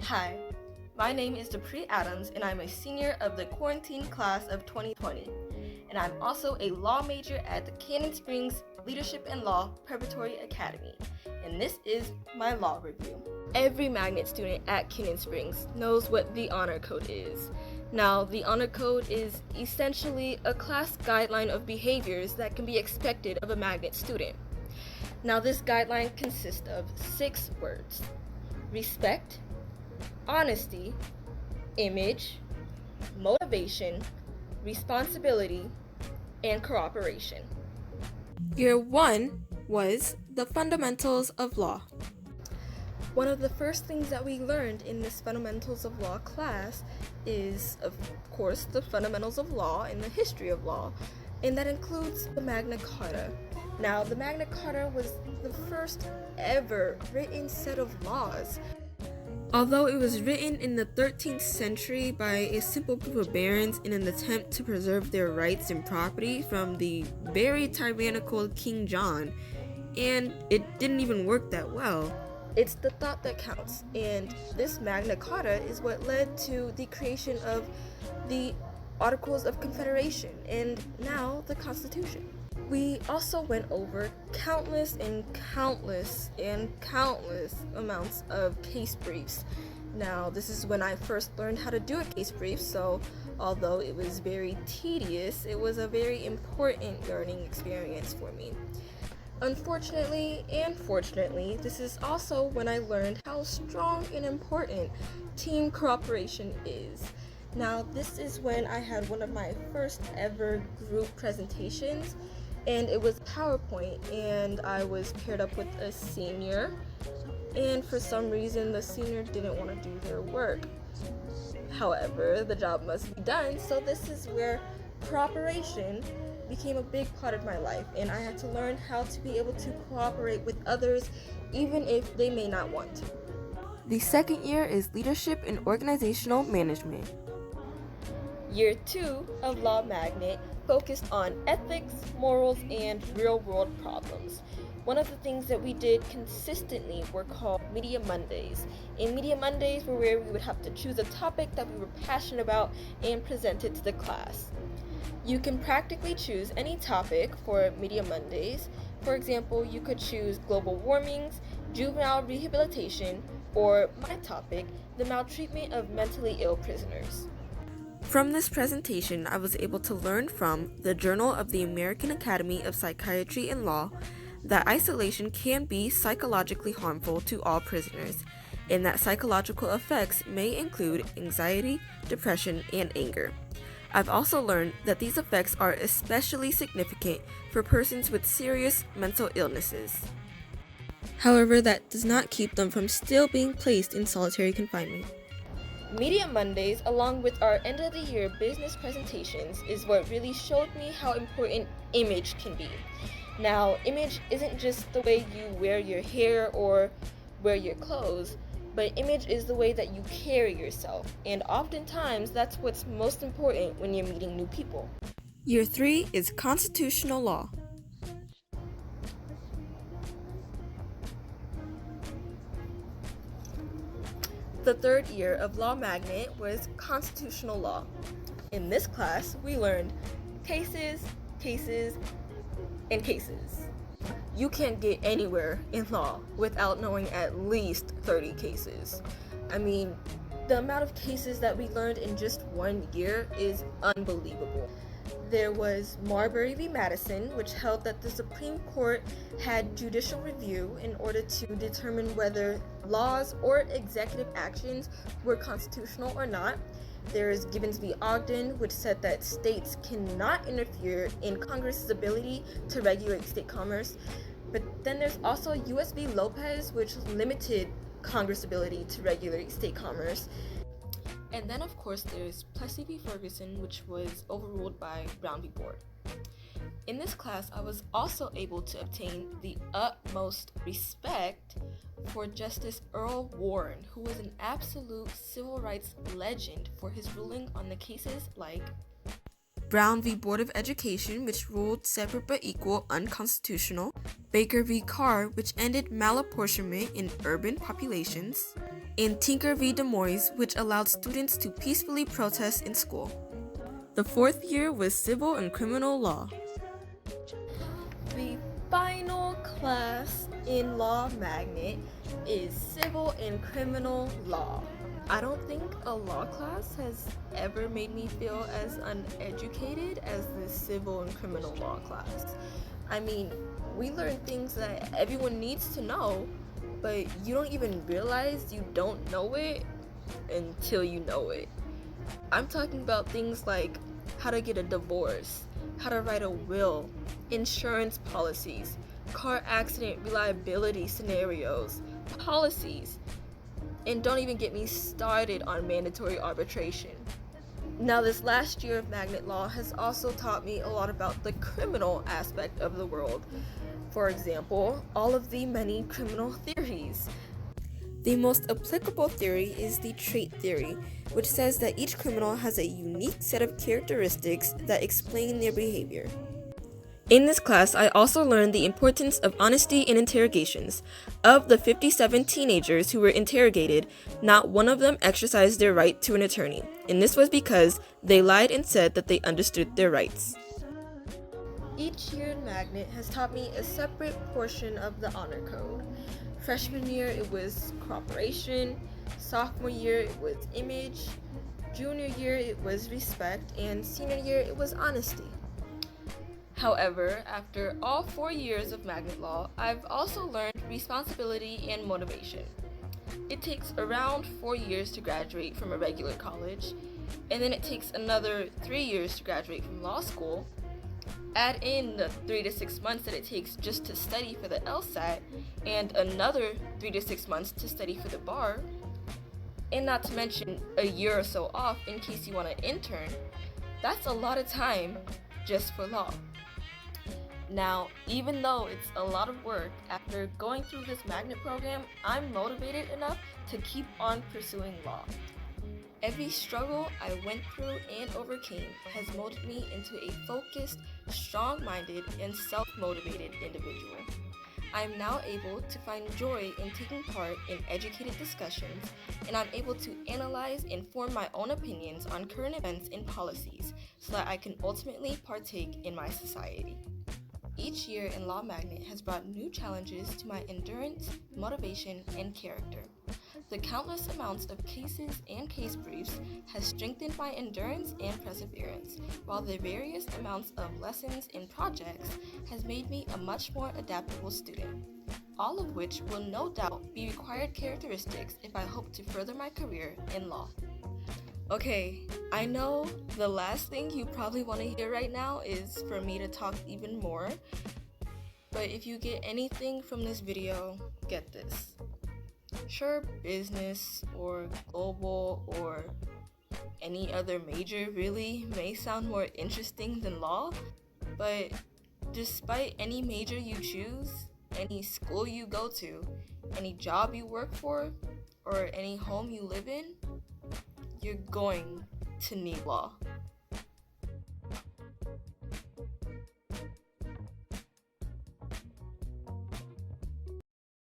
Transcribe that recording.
Hi, my name is Dupree Adams, and I'm a senior of the quarantine class of 2020. And I'm also a law major at the Cannon Springs Leadership and Law Preparatory Academy. And this is my law review. Every magnet student at Cannon Springs knows what the Honor Code is. Now, the Honor Code is essentially a class guideline of behaviors that can be expected of a magnet student. Now, this guideline consists of 6 words: respect, honesty, image, motivation, responsibility, and cooperation. Year 1 was the fundamentals of law. One of the first things that we learned in this Fundamentals of Law class is, of course, the fundamentals of law and the history of law, and that includes the Magna Carta. Now, the Magna Carta was the first ever written set of laws. Although it was written in the 13th century by a simple group of barons in an attempt to preserve their rights and property from the very tyrannical King John, and it didn't even work that well. It's the thought that counts, and this Magna Carta is what led to the creation of the Articles of Confederation and now the Constitution. We also went over countless amounts of case briefs. Now, this is when I first learned how to do a case brief, so although it was very tedious, it was a very important learning experience for me. Unfortunately and fortunately, this is also when I learned how strong and important team cooperation is. Now, this is when I had one of my first ever group presentations, and it was PowerPoint, and I was paired up with a senior, and for some reason the senior didn't want to do their work. However, the job must be done, so this is where cooperation became a big part of my life, and I had to learn how to be able to cooperate with others even if they may not want to. The second year is leadership and organizational management. Year 2 of Law Magnet focused on ethics, morals, and real-world problems. One of the things that we did consistently were called Media Mondays. And Media Mondays were where we would have to choose a topic that we were passionate about and present it to the class. You can practically choose any topic for Media Mondays. For example, you could choose global warmings, juvenile rehabilitation, or my topic, the maltreatment of mentally ill prisoners. From this presentation, I was able to learn from the Journal of the American Academy of Psychiatry and Law that isolation can be psychologically harmful to all prisoners, and that psychological effects may include anxiety, depression, and anger. I've also learned that these effects are especially significant for persons with serious mental illnesses. However, that does not keep them from still being placed in solitary confinement. Media Mondays, along with our end of the year business presentations, is what really showed me how important image can be. Now, image isn't just the way you wear your hair or wear your clothes, but image is the way that you carry yourself, and oftentimes that's what's most important when you're meeting new people. Year 3 is constitutional law. The third year of Law Magnet was constitutional law. In this class, we learned cases, and cases. You can't get anywhere in law without knowing at least 30 cases. I mean, the amount of cases that we learned in just 1 year is unbelievable. There was Marbury v. Madison, which held that the Supreme Court had judicial review in order to determine whether laws or executive actions were constitutional or not. There's Gibbons v. Ogden, which said that states cannot interfere in Congress's ability to regulate state commerce. But then there's also U.S. v. Lopez, which limited Congress' ability to regulate state commerce. And then, of course, there's Plessy v. Ferguson, which was overruled by Brown v. Board. In this class, I was also able to obtain the utmost respect for Justice Earl Warren, who was an absolute civil rights legend for his ruling on the cases like Brown v. Board of Education, which ruled separate but equal unconstitutional, Baker v. Carr, which ended malapportionment in urban populations, and Tinker v. Des Moines, which allowed students to peacefully protest in school. The fourth year was civil and criminal law. The final class in Law Magnet is Civil and Criminal Law. I don't think a law class has ever made me feel as uneducated as the Civil and Criminal Law class. I mean, we learn things that everyone needs to know, but you don't even realize you don't know it until you know it. I'm talking about things like how to get a divorce, how to write a will, insurance policies, car accident reliability scenarios, policies, and don't even get me started on mandatory arbitration. Now, this last year of Magnet Law has also taught me a lot about the criminal aspect of the world. For example, all of the many criminal theories. The most applicable theory is the trait theory, which says that each criminal has a unique set of characteristics that explain their behavior. In this class, I also learned the importance of honesty in interrogations. Of the 57 teenagers who were interrogated, not one of them exercised their right to an attorney, and this was because they lied and said that they understood their rights. Each year in Magnet has taught me a separate portion of the honor code. Freshman year, it was cooperation. Sophomore year, it was image. Junior year, it was respect. And senior year, it was honesty. However, after all 4 years of Magnet Law, I've also learned responsibility and motivation. It takes around 4 years to graduate from a regular college, and then it takes another 3 years to graduate from law school. Add in the 3 to 6 months that it takes just to study for the LSAT, and another 3 to 6 months to study for the bar, and not to mention a year or so off in case you want to intern. That's a lot of time just for law. Now, even though it's a lot of work, after going through this magnet program, I'm motivated enough to keep on pursuing law. Every struggle I went through and overcame has molded me into a focused, strong-minded, and self-motivated individual. I am now able to find joy in taking part in educated discussions, and I'm able to analyze and form my own opinions on current events and policies so that I can ultimately partake in my society. Each year in Law Magnet has brought new challenges to my endurance, motivation, and character. The countless amounts of cases and case briefs has strengthened my endurance and perseverance, while the various amounts of lessons and projects has made me a much more adaptable student, all of which will no doubt be required characteristics if I hope to further my career in law. Okay, I know the last thing you probably want to hear right now is for me to talk even more, but if you get anything from this video, get this. Sure, business or global or any other major really may sound more interesting than law, but despite any major you choose, any school you go to, any job you work for, or any home you live in, you're going to need law.